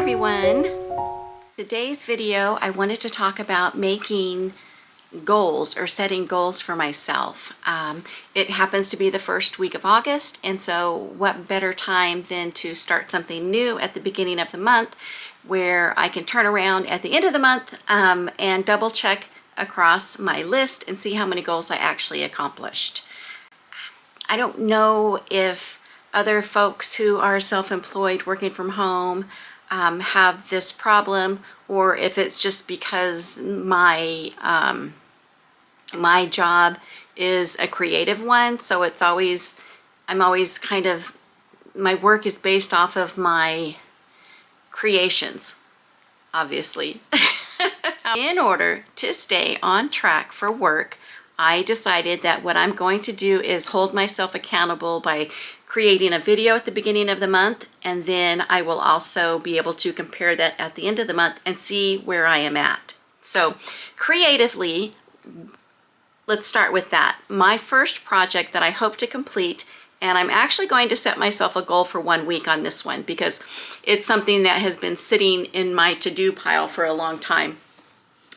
everyone. Today's video, I wanted to talk about making goals or setting goals for myself. It happens to be the first week of August, and so what better time than to start something new at the beginning of the month where I can turn around at the end of the month and double check across my list and see how many goals I actually accomplished. I don't know if other folks who are self-employed working from home have this problem, or if it's just because my job is a creative one, so I'm always kind of, my work is based off of my creations, obviously. In order to stay on track for work, I decided that what I'm going to do is hold myself accountable by creating a video at the beginning of the month, and then I will also be able to compare that at the end of the month and see where I am at. So creatively, let's start with that. My first project that I hope to complete, and I'm actually going to set myself a goal for 1 week on this one because it's something that has been sitting in my to-do pile for a long time,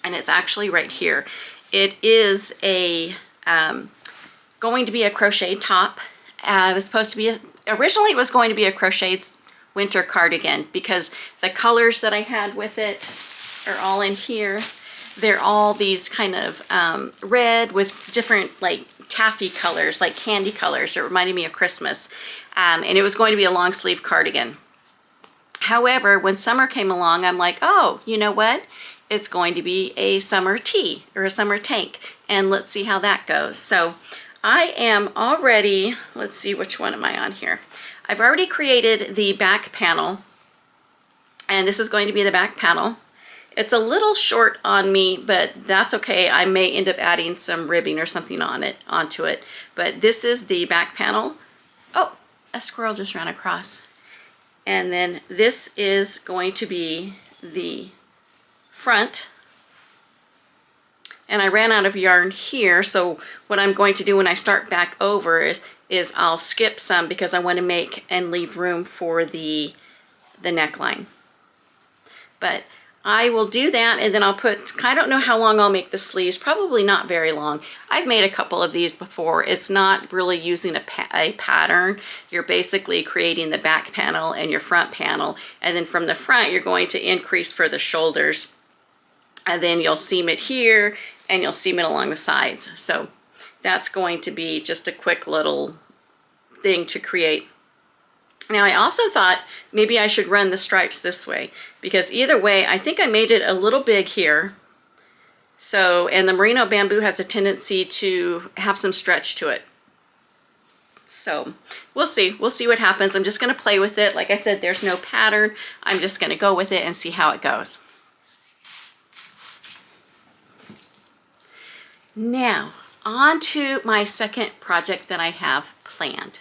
and it's actually right here. It is going to be a crocheted top. It was supposed to be, originally it was going to be a crocheted winter cardigan because the colors that I had with it are all in here. They're all these kind of red with different like taffy colors, like candy colors. It reminded me of Christmas. And it was going to be a long sleeve cardigan. However, when summer came along, I'm like, oh, you know what? It's going to be a summer tee or a summer tank, and let's see how that goes. So I am already, let's see, which one am I on here? I've already created the back panel, and this is going to be the back panel. It's a little short on me, but that's okay. I may end up adding some ribbing or something onto it. But this is the back panel. Oh, a squirrel just ran across. And then this is going to be the front, and I ran out of yarn here, so what I'm going to do when I start back over is I'll skip some because I want to make and leave room for the neckline. But I will do that, and then I'll put, I don't know how long I'll make the sleeves, probably not very long. I've made a couple of these before. It's not really using a pattern. You're basically creating the back panel and your front panel, and then from the front you're going to increase for the shoulders. And then you'll seam it here and you'll seam it along the sides. So that's going to be just a quick little thing to create. Now I also thought maybe I should run the stripes this way because either way, I think I made it a little big here. So, and the merino bamboo has a tendency to have some stretch to it. So we'll see what happens. I'm just gonna play with it. Like I said, there's no pattern. I'm just gonna go with it and see how it goes. Now, on to my second project that I have planned.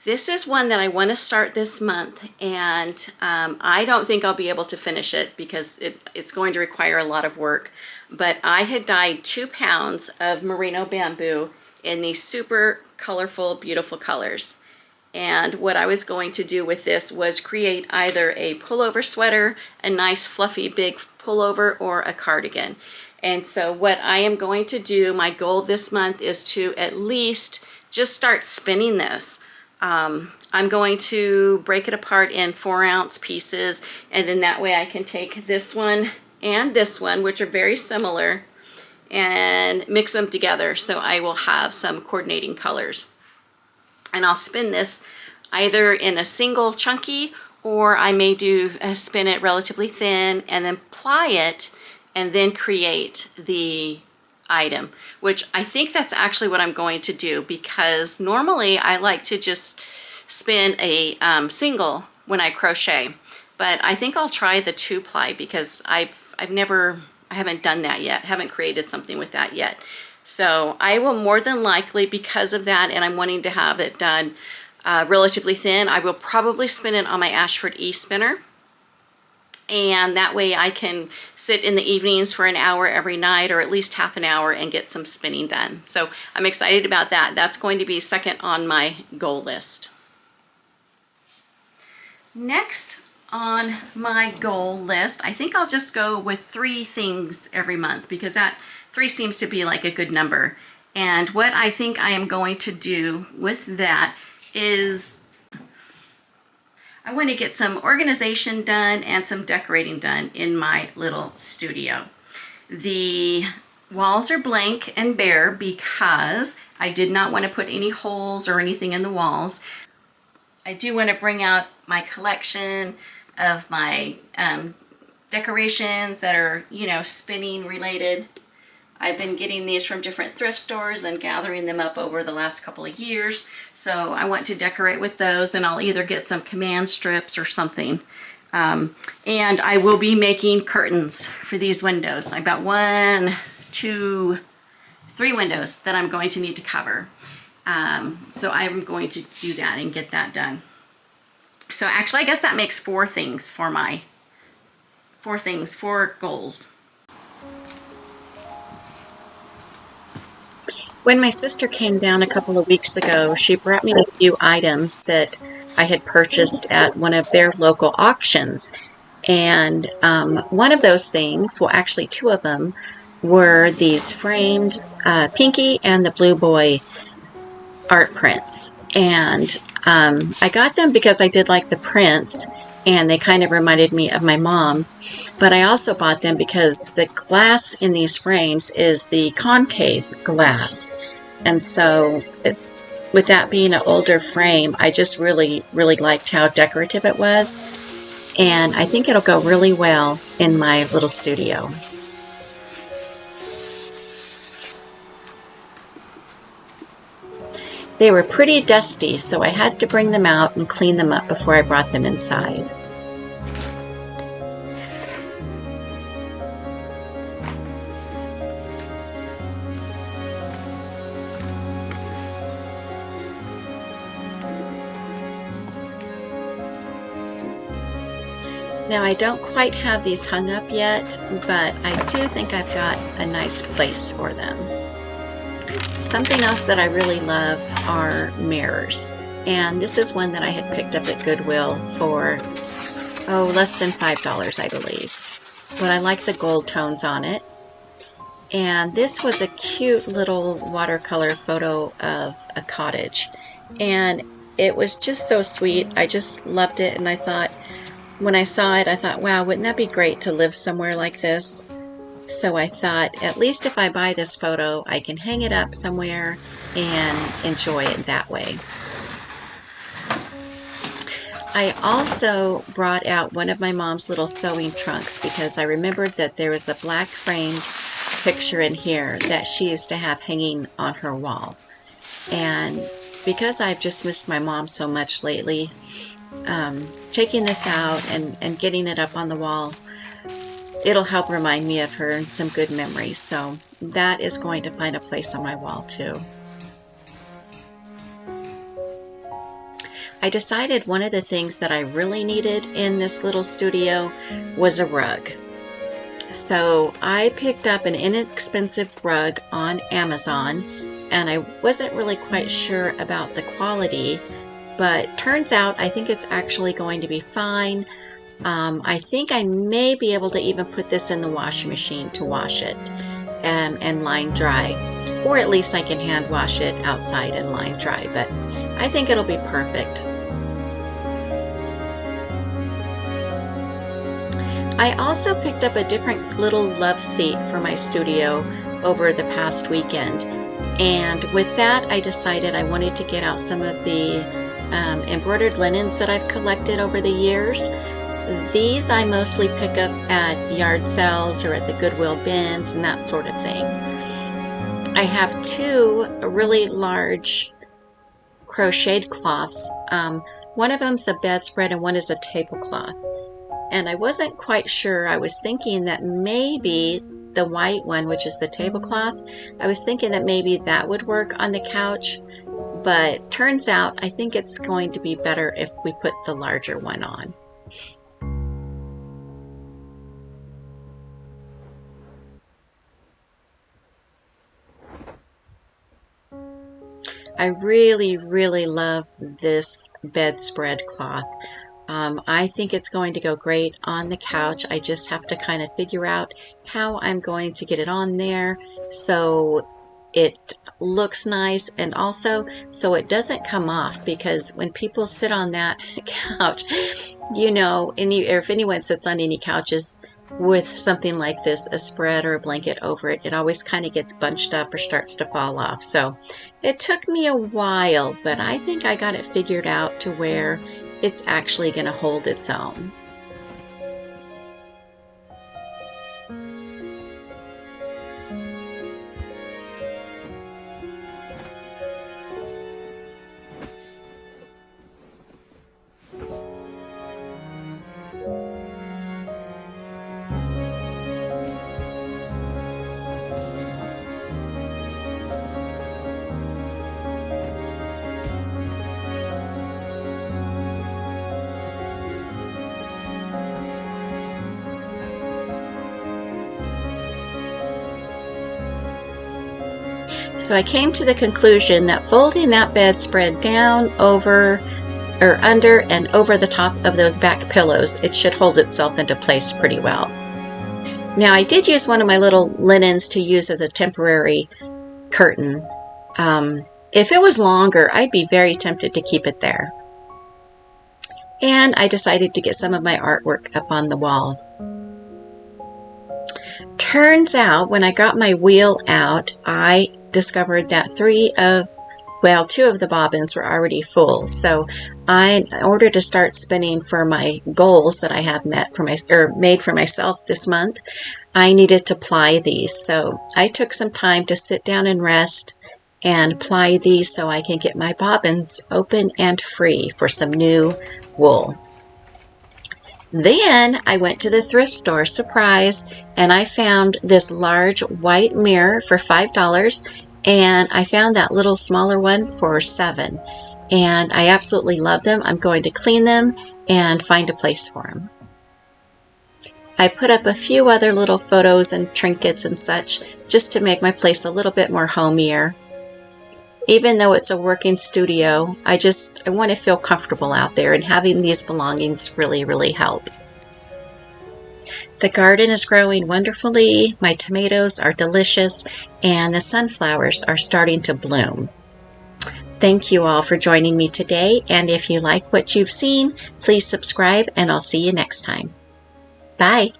This is one that I want to start this month, and I don't think I'll be able to finish it because it's going to require a lot of work. But I had dyed 2 pounds of merino bamboo in these super colorful, beautiful colors. And what I was going to do with this was create either a pullover sweater, a nice fluffy big pullover, or a cardigan. And so what I am going to do, my goal this month is to at least just start spinning this. I'm going to break it apart in 4-ounce pieces, and then that way I can take this one and this one, which are very similar, and mix them together so I will have some coordinating colors. And I'll spin this either in a single chunky, or I may spin it relatively thin and then ply it and then create the item, which I think that's actually what I'm going to do because normally I like to just spin a single when I crochet, but I think I'll try the 2-ply because I haven't done that yet, haven't created something with that yet. So I will more than likely, because of that, and I'm wanting to have it done relatively thin, I will probably spin it on my Ashford E spinner. And that way I can sit in the evenings for an hour every night, or at least half an hour, and get some spinning done. So I'm excited about that. That's going to be second on my goal list. Next on my goal list. I think I'll just go with 3 things every month because that 3 seems to be like a good number. And what I think I am going to do with that is I want to get some organization done and some decorating done in my little studio. The walls are blank and bare because I did not want to put any holes or anything in the walls. I do want to bring out my collection of my decorations that are, spinning related. I've been getting these from different thrift stores and gathering them up over the last couple of years. So I want to decorate with those, and I'll either get some command strips or something. And I will be making curtains for these windows. I've got 1, 2, 3 windows that I'm going to need to cover. So I'm going to do that and get that done. So actually, I guess that makes 4 things for my 4 goals. When my sister came down a couple of weeks ago, she brought me a few items that I had purchased at one of their local auctions. And one of those things, well, actually 2 of them, were these framed Pinky and the Blue Boy art prints. And I got them because I did like the prints, and they kind of reminded me of my mom. But I also bought them because the glass in these frames is the concave glass. And so with that being an older frame, I just really, really liked how decorative it was. And I think it'll go really well in my little studio. They were pretty dusty, so I had to bring them out and clean them up before I brought them inside. Now, I don't quite have these hung up yet, but I do think I've got a nice place for them. Something else that I really love are mirrors, and this is one that I had picked up at Goodwill for, less than $5, I believe. But I like the gold tones on it. And this was a cute little watercolor photo of a cottage, and it was just so sweet. I just loved it, and I thought, when I saw it, I thought, wow, wouldn't that be great to live somewhere like this? So I thought, at least if I buy this photo, I can hang it up somewhere and enjoy it that way. I also brought out one of my mom's little sewing trunks because I remembered that there was a black framed picture in here that she used to have hanging on her wall. And because I've just missed my mom so much lately, taking this out and getting it up on the wall, it'll help remind me of her and some good memories. So that is going to find a place on my wall too. I decided one of the things that I really needed in this little studio was a rug. So I picked up an inexpensive rug on Amazon, and I wasn't really quite sure about the quality, but turns out I think it's actually going to be fine. I think I may be able to even put this in the washing machine to wash it and line dry, or at least I can hand wash it outside and line dry, but I think it'll be perfect. I also picked up a different little love seat for my studio over the past weekend, and with that I decided I wanted to get out some of the embroidered linens that I've collected over the years. These I mostly pick up at yard sales or at the Goodwill bins and that sort of thing. I have 2 really large crocheted cloths. One of them's a bedspread and one is a tablecloth. And I wasn't quite sure. I was thinking that maybe the white one, which is the tablecloth, I was thinking that maybe that would work on the couch, but turns out I think it's going to be better if we put the larger one on. I really, really love this bedspread cloth. I think it's going to go great on the couch. I just have to kind of figure out how I'm going to get it on there so it looks nice, and also so it doesn't come off, because when people sit on that couch, you know, or if anyone sits on any couches with something like this, a spread or a blanket over it, it always kind of gets bunched up or starts to fall off. So it took me a while, but I think I got it figured out to where it's actually going to hold its own. So I came to the conclusion that folding that bedspread down, over, or under and over the top of those back pillows, it should hold itself into place pretty well. Now, I did use one of my little linens to use as a temporary curtain. If it was longer, I'd be very tempted to keep it there. And I decided to get some of my artwork up on the wall. Turns out, when I got my wheel out, I discovered that two of the bobbins were already full. So in order to start spinning for my goals that I have made for myself this month, I needed to ply these. So I took some time to sit down and rest and ply these so I can get my bobbins open and free for some new wool. Then I went to the thrift store, surprise, and I found this large white mirror for $5, and I found that little smaller one for $7. And I absolutely love them. I'm going to clean them and find a place for them. I put up a few other little photos and trinkets and such just to make my place a little bit more homier. Even though it's a working studio, I want to feel comfortable out there, and having these belongings really help. The garden is growing wonderfully, my tomatoes are delicious, and the sunflowers are starting to bloom. Thank you all for joining me today, and if you like what you've seen, please subscribe, and I'll see you next time. Bye!